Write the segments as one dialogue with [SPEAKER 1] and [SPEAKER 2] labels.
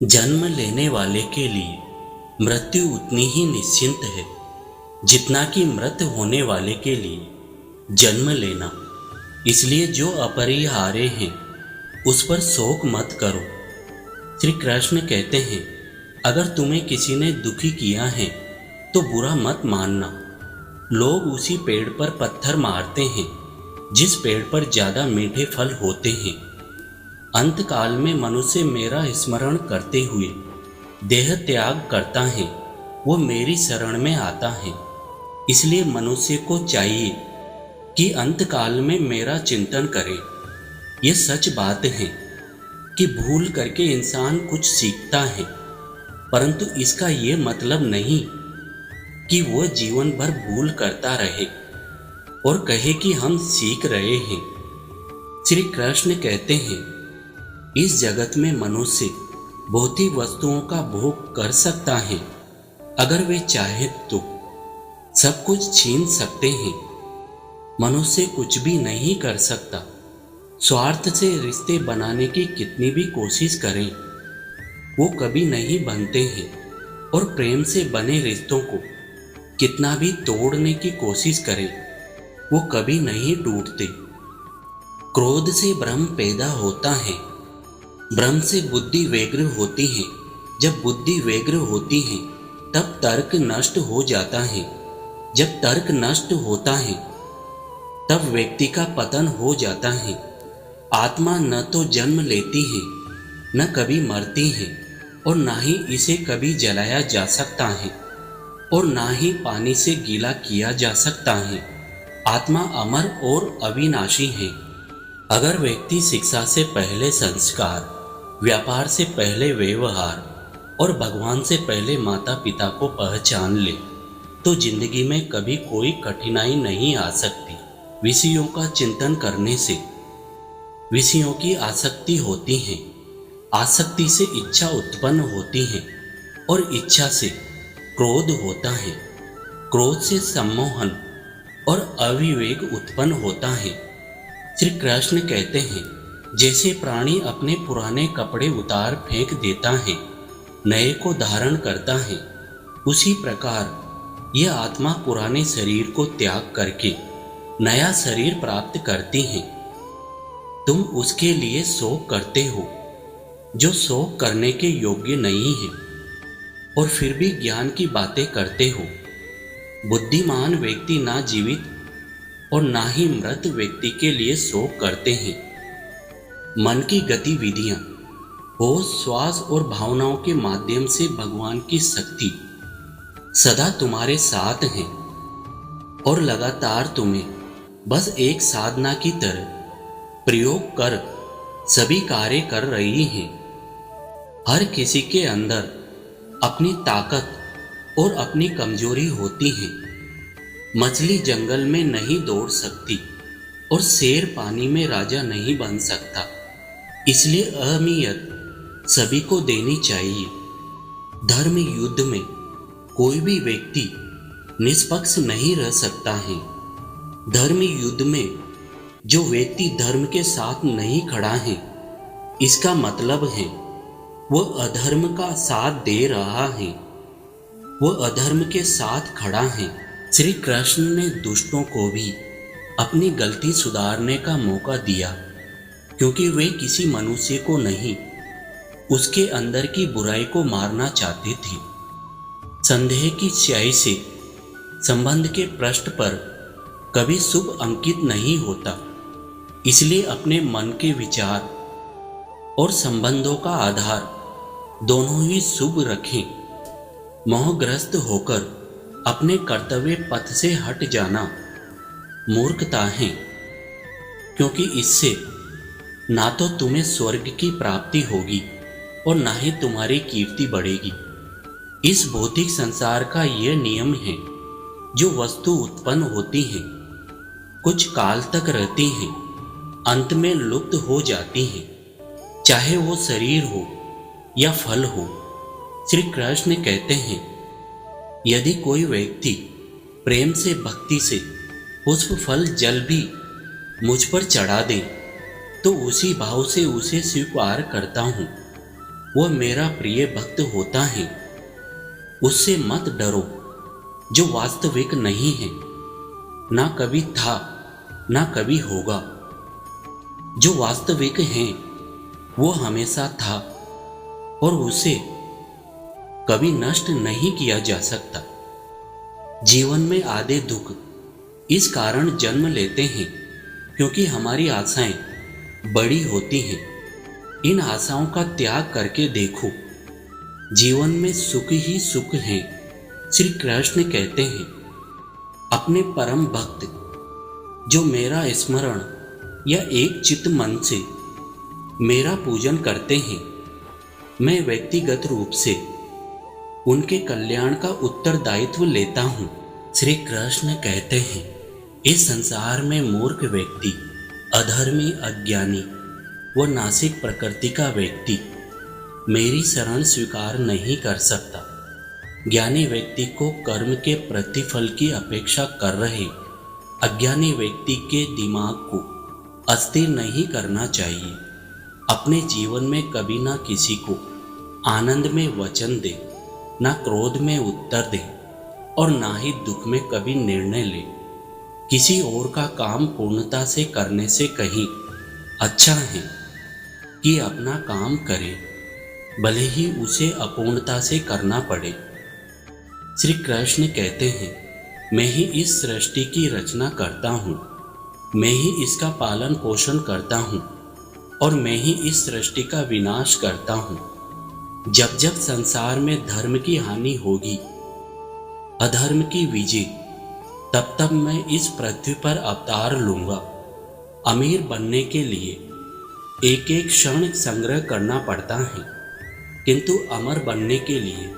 [SPEAKER 1] जन्म लेने वाले के लिए मृत्यु उतनी ही निश्चिंत है जितना कि मृत होने वाले के लिए जन्म लेना। इसलिए जो अपरिहार्य हैं उस पर शोक मत करो। श्री कृष्ण कहते हैं, अगर तुम्हें किसी ने दुखी किया है तो बुरा मत मानना। लोग उसी पेड़ पर पत्थर मारते हैं जिस पेड़ पर ज्यादा मीठे फल होते हैं। अंत काल में मनुष्य मेरा स्मरण करते हुए देह त्याग करता है, वो मेरी शरण में आता है। इसलिए मनुष्य को चाहिए कि अंत काल में मेरा चिंतन करे। ये सच बात है कि भूल करके इंसान कुछ सीखता है, परंतु इसका ये मतलब नहीं कि वो जीवन भर भूल करता रहे और कहे कि हम सीख रहे हैं। श्री कृष्ण कहते हैं, इस जगत में मनुष्य भौतिक वस्तुओं का भोग कर सकता है, अगर वे चाहे तो सब कुछ छीन सकते हैं। मनुष्य कुछ भी नहीं कर सकता। स्वार्थ से रिश्ते बनाने की कितनी भी कोशिश करें, वो कभी नहीं बनते हैं, और प्रेम से बने रिश्तों को कितना भी तोड़ने की कोशिश करें, वो कभी नहीं टूटते। क्रोध से भ्रम पैदा होता है, भ्रम से बुद्धि व्यग्र होती है। जब बुद्धि व्यग्र होती है तब तर्क नष्ट हो जाता है। जब तर्क नष्ट होता है तब व्यक्ति का पतन हो जाता है। आत्मा न तो जन्म लेती है, न कभी मरती है, और न ही इसे कभी जलाया जा सकता है, और न ही पानी से गीला किया जा सकता है। आत्मा अमर और अविनाशी है। अगर व्यक्ति शिक्षा से पहले संस्कार, व्यापार से पहले व्यवहार और भगवान से पहले माता पिता को पहचान ले तो जिंदगी में कभी कोई कठिनाई नहीं आ सकती। विषयों का चिंतन करने से विषयों की आसक्ति होती है, आसक्ति से इच्छा उत्पन्न होती है, और इच्छा से क्रोध होता है, क्रोध से सम्मोहन और अविवेक उत्पन्न होता है। श्री कृष्ण कहते हैं, जैसे प्राणी अपने पुराने कपड़े उतार फेंक देता है, नए को धारण करता है, उसी प्रकार यह आत्मा पुराने शरीर को त्याग करके नया शरीर प्राप्त करती है। तुम उसके लिए शोक करते हो जो शोक करने के योग्य नहीं है, और फिर भी ज्ञान की बातें करते हो। बुद्धिमान व्यक्ति ना जीवित और ना ही मृत व्यक्ति के लिए शोक करते हैं। मन की गतिविधियां, होश, श्वास और भावनाओं के माध्यम से भगवान की शक्ति सदा तुम्हारे साथ है और लगातार तुम्हें बस एक साधना की तरह प्रयोग कर सभी कार्य कर रही है। हर किसी के अंदर अपनी ताकत और अपनी कमजोरी होती है। मछली जंगल में नहीं दौड़ सकती और शेर पानी में राजा नहीं बन सकता। इसलिए अहमियत सभी को देनी चाहिए। धर्म युद्ध में कोई भी व्यक्ति निष्पक्ष नहीं रह सकता है। धर्म युद्ध में जो व्यक्ति धर्म के साथ नहीं खड़ा है, इसका मतलब है वह अधर्म का साथ दे रहा है, वह अधर्म के साथ खड़ा है। श्री कृष्ण ने दुष्टों को भी अपनी गलती सुधारने का मौका दिया, क्योंकि वे किसी मनुष्य को नहीं, उसके अंदर की बुराई को मारना चाहते थे। संदेह की स्याही से संबंध के पृष्ठ पर कभी शुभ अंकित नहीं होता। इसलिए अपने मन के विचार और संबंधों का आधार दोनों ही शुभ रखें। मोहग्रस्त होकर अपने कर्तव्य पथ से हट जाना मूर्खता है, क्योंकि इससे ना तो तुम्हें स्वर्ग की प्राप्ति होगी और ना ही तुम्हारी कीर्ति बढ़ेगी। इस भौतिक संसार का यह नियम है, जो वस्तु उत्पन्न होती है कुछ काल तक रहती हैं, अंत में लुप्त हो जाती हैं, चाहे वो शरीर हो या फल हो। श्री कृष्ण कहते हैं, यदि कोई व्यक्ति प्रेम से, भक्ति से पुष्प, फल, जल भी मुझ पर चढ़ा दे तो उसी भाव से उसे स्वीकार करता हूँ। वह मेरा प्रिय भक्त होता है। उससे मत डरो जो वास्तविक नहीं है, ना कभी था ना कभी होगा। जो वास्तविक है वो हमेशा था और उसे कभी नष्ट नहीं किया जा सकता। जीवन में आधे दुख इस कारण जन्म लेते हैं क्योंकि हमारी आशाएं बड़ी होती हैं। इन आशाओं का त्याग करके देखो, जीवन में सुख ही सुख है। श्री कृष्ण कहते हैं, अपने परम भक्त जो मेरा स्मरण या एक चित्त मन से मेरा पूजन करते हैं, मैं व्यक्तिगत रूप से उनके कल्याण का उत्तरदायित्व लेता हूँ। श्री कृष्ण कहते हैं, इस संसार में मूर्ख व्यक्ति, अधर्मी, अज्ञानी व नासिक प्रकृति का व्यक्ति मेरी शरण स्वीकार नहीं कर सकता। ज्ञानी व्यक्ति को कर्म के प्रतिफल की अपेक्षा कर रहे अज्ञानी व्यक्ति के दिमाग को अस्थिर नहीं करना चाहिए। अपने जीवन में कभी ना किसी को आनंद में वचन दे, ना क्रोध में उत्तर दे और ना ही दुख में कभी निर्णय ले। किसी और का काम पूर्णता से करने से कहीं अच्छा है कि अपना काम करे, भले ही उसे अपूर्णता से करना पड़े। श्री कृष्ण कहते हैं, मैं ही इस सृष्टि की रचना करता हूँ, मैं ही इसका पालन पोषण करता हूँ और मैं ही इस सृष्टि का विनाश करता हूँ। जब जब संसार में धर्म की हानि होगी, अधर्म की विजय, तब तब मैं इस पृथ्वी पर अवतार लूंगा। अमीर बनने के लिए एक एक क्षण संग्रह करना पड़ता है, किंतु अमर बनने के लिए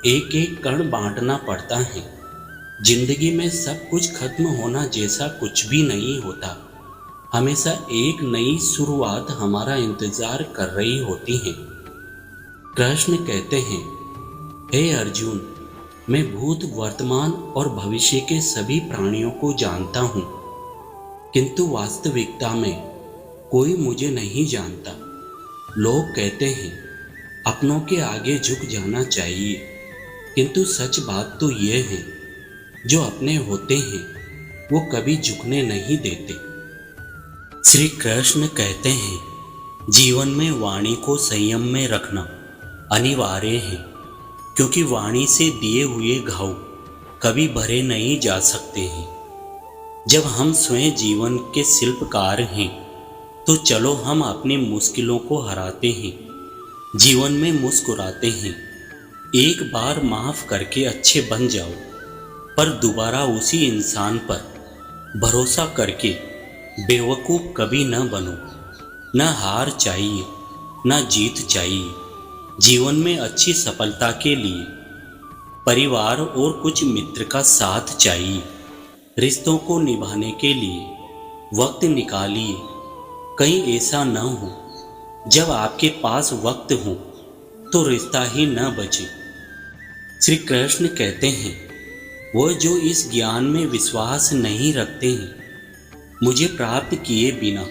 [SPEAKER 1] एक एक कण बांटना पड़ता है। जिंदगी में सब कुछ खत्म होना जैसा कुछ भी नहीं होता। हमेशा एक नई शुरुआत हमारा इंतजार कर रही होती है। कृष्ण कहते हैं, हे अर्जुन, मैं भूत, वर्तमान और भविष्य के सभी प्राणियों को जानता हूँ, किंतु वास्तविकता में कोई मुझे नहीं जानता। लोग कहते हैं अपनों के आगे झुक जाना चाहिए, किंतु सच बात तो ये है, जो अपने होते हैं वो कभी झुकने नहीं देते। श्री कृष्ण कहते हैं, जीवन में वाणी को संयम में रखना अनिवार्य है, क्योंकि वाणी से दिए हुए घाव कभी भरे नहीं जा सकते हैं। जब हम स्वयं जीवन के शिल्पकार हैं, तो चलो हम अपनी मुश्किलों को हराते हैं, जीवन में मुस्कुराते हैं। एक बार माफ करके अच्छे बन जाओ, पर दोबारा उसी इंसान पर भरोसा करके बेवकूफ़ कभी न बनो। न हार चाहिए न जीत चाहिए। जीवन में अच्छी सफलता के लिए परिवार और कुछ मित्र का साथ चाहिए। रिश्तों को निभाने के लिए वक्त निकालिए। कहीं ऐसा न हो जब आपके पास वक्त हो तो रिश्ता ही न बचे। श्री कृष्ण कहते हैं, वो जो इस ज्ञान में विश्वास नहीं रखते हैं, मुझे प्राप्त किए बिना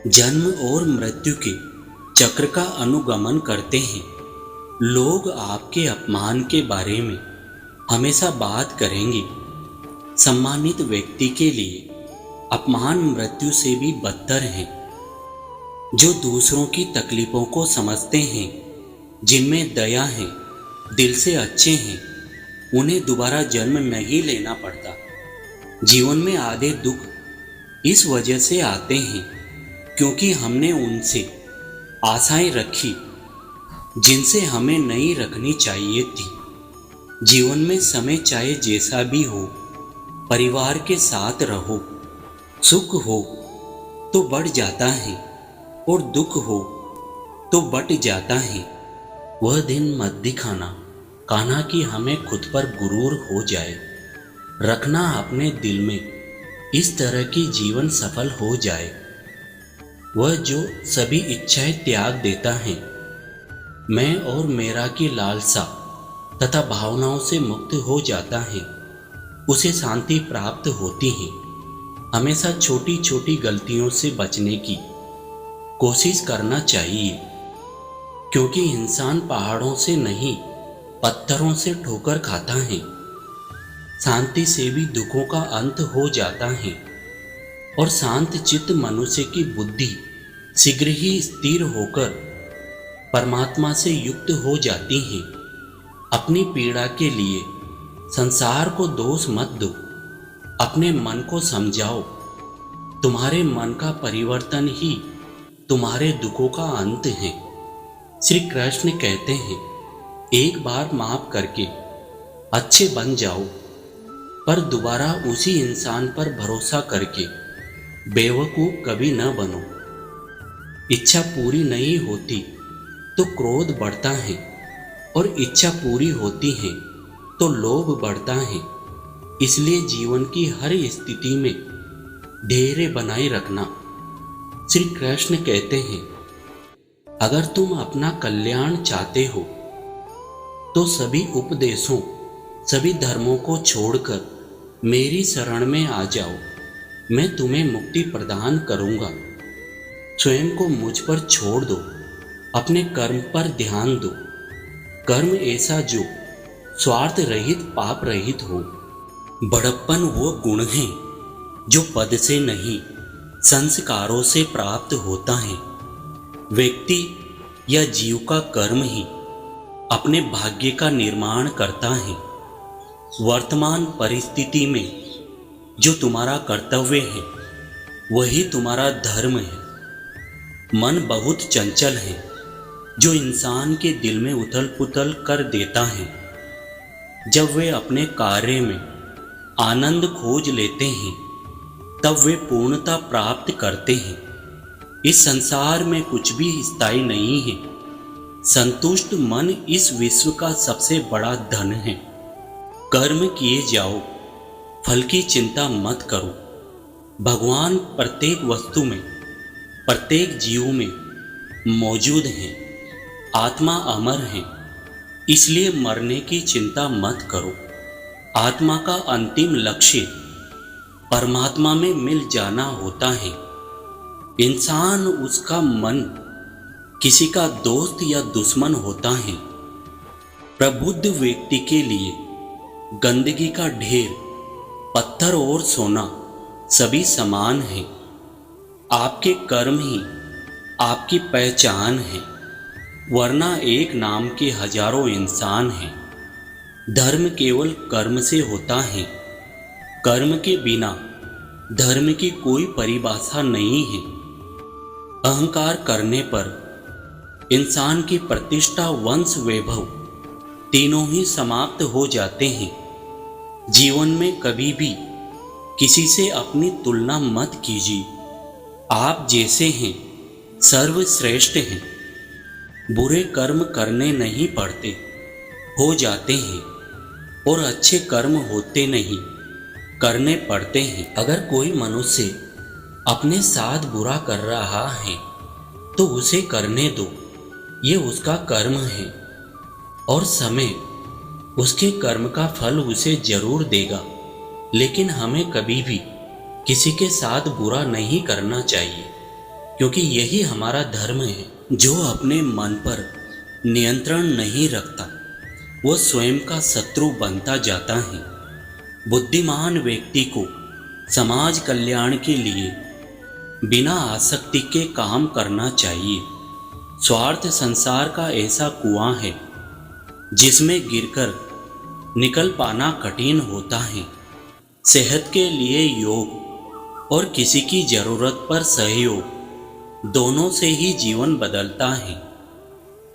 [SPEAKER 1] जन्म और मृत्यु के चक्र का अनुगमन करते हैं। लोग आपके अपमान के बारे में हमेशा बात करेंगे। सम्मानित व्यक्ति के लिए अपमान मृत्यु से भी बदतर है। जो दूसरों की तकलीफों को समझते हैं, जिनमें दया है, दिल से अच्छे हैं, उन्हें दोबारा जन्म नहीं लेना पड़ता। जीवन में आधे दुख इस वजह से आते हैं क्योंकि हमने उनसे आशाएं रखी जिनसे हमें नहीं रखनी चाहिए थी। जीवन में समय चाहे जैसा भी हो, परिवार के साथ रहो। सुख हो तो बढ़ जाता है और दुख हो तो बट जाता है। वह दिन मत दिखाना कान्हा कि हमें खुद पर गुरूर हो जाए। रखना अपने दिल में इस तरह की जीवन सफल हो जाए। वह जो सभी इच्छाएं त्याग देता है, मैं और मेरा की लालसा तथा भावनाओं से मुक्त हो जाता है, उसे शांति प्राप्त होती है। हमेशा छोटी छोटी गलतियों से बचने की कोशिश करना चाहिए। क्योंकि इंसान पहाड़ों से नहीं पत्थरों से ठोकर खाता है। शांति से भी दुखों का अंत हो जाता है और शांत चित्त मनुष्य की बुद्धि शीघ्र ही स्थिर होकर परमात्मा से युक्त हो जाती है। अपनी पीड़ा के लिए संसार को दोष मत दो, अपने मन को समझाओ। तुम्हारे मन का परिवर्तन ही तुम्हारे दुखों का अंत है। श्री कृष्ण कहते हैं, एक बार माफ करके अच्छे बन जाओ, पर दोबारा उसी इंसान पर भरोसा करके बेवकूफ कभी न बनो। इच्छा पूरी नहीं होती तो क्रोध बढ़ता है और इच्छा पूरी होती है तो लोभ बढ़ता है। इसलिए जीवन की हर स्थिति में धैर्य बनाए रखना। श्री कृष्ण कहते हैं, अगर तुम अपना कल्याण चाहते हो तो सभी उपदेशों, सभी धर्मों को छोड़कर मेरी शरण में आ जाओ। मैं तुम्हें मुक्ति प्रदान करूंगा। स्वयं को मुझ पर छोड़ दो, अपने कर्म पर ध्यान दो। कर्म ऐसा जो स्वार्थ रहित, पाप रहित हो। बड़प्पन वो गुण है जो पद से नहीं संस्कारों से प्राप्त होता है। व्यक्ति या जीव का कर्म ही अपने भाग्य का निर्माण करता है। वर्तमान परिस्थिति में जो तुम्हारा कर्तव्य है वही तुम्हारा धर्म है। मन बहुत चंचल है जो इंसान के दिल में उथल पुथल कर देता है। जब वे अपने कार्य में आनंद खोज लेते हैं तब वे पूर्णता प्राप्त करते हैं। इस संसार में कुछ भी स्थायी नहीं है। संतुष्ट मन इस विश्व का सबसे बड़ा धन है। कर्म किए जाओ, फल की चिंता मत करो। भगवान प्रत्येक वस्तु में, प्रत्येक जीव में मौजूद हैं। आत्मा अमर है, इसलिए मरने की चिंता मत करो। आत्मा का अंतिम लक्ष्य परमात्मा में मिल जाना होता है। इंसान, उसका मन किसी का दोस्त या दुश्मन होता है। प्रबुद्ध व्यक्ति के लिए गंदगी का ढेर, पत्थर और सोना सभी समान हैं। आपके कर्म ही आपकी पहचान है, वरना एक नाम के हजारों इंसान हैं। धर्म केवल कर्म से होता है। कर्म के बिना धर्म की कोई परिभाषा नहीं है। अहंकार करने पर इंसान की प्रतिष्ठा, वंश, वैभव तीनों ही समाप्त हो जाते हैं। जीवन में कभी भी किसी से अपनी तुलना मत कीजिए। आप जैसे हैं सर्वश्रेष्ठ हैं। बुरे कर्म करने नहीं पड़ते, हो जाते हैं, और अच्छे कर्म होते नहीं, करने पड़ते हैं। अगर कोई मनुष्य अपने साथ बुरा कर रहा है तो उसे करने दो, ये उसका कर्म है और समय उसके कर्म का फल उसे जरूर देगा। लेकिन हमें कभी भी किसी के साथ बुरा नहीं करना चाहिए, क्योंकि यही हमारा धर्म है। जो अपने मन पर नियंत्रण नहीं रखता वो स्वयं का शत्रु बनता जाता है। बुद्धिमान व्यक्ति को समाज कल्याण के लिए बिना आसक्ति के काम करना चाहिए। स्वार्थ संसार का ऐसा कुआं है जिसमें गिरकर निकल पाना कठिन होता है। सेहत के लिए योग और किसी की जरूरत पर सहयोग, दोनों से ही जीवन बदलता है।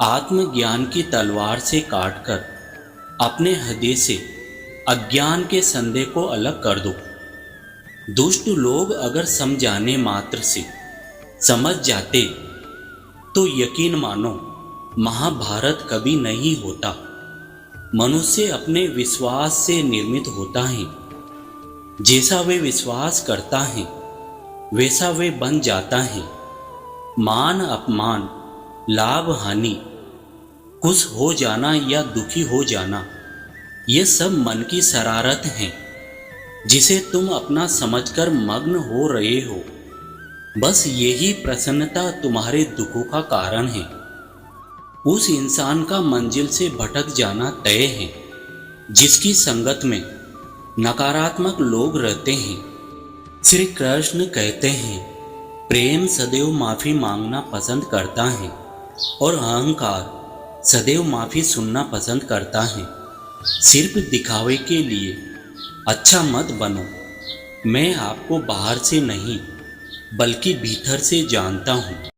[SPEAKER 1] आत्मज्ञान की तलवार से काटकर अपने हृदय से अज्ञान के संदेह को अलग कर दो। दुष्ट लोग अगर समझाने मात्र से समझ जाते तो यकीन मानो महाभारत कभी नहीं होता। मनुष्य अपने विश्वास से निर्मित होता है। जैसा वे विश्वास करता है वैसा वे बन जाता है। मान अपमान, लाभ हानि, खुश हो जाना या दुखी हो जाना, ये सब मन की शरारत है जिसे तुम अपना समझकर मग्न हो रहे हो। बस यही प्रसन्नता तुम्हारे दुखों का कारण है। उस इंसान का मंजिल से भटक जाना तय है जिसकी संगत में नकारात्मक लोग रहते हैं। श्री कृष्ण कहते हैं, प्रेम सदैव माफी मांगना पसंद करता है और अहंकार सदैव माफी सुनना पसंद करता है। सिर्फ दिखावे के लिए अच्छा मत बनो। मैं आपको बाहर से नहीं बल्कि भीतर से जानता हूँ।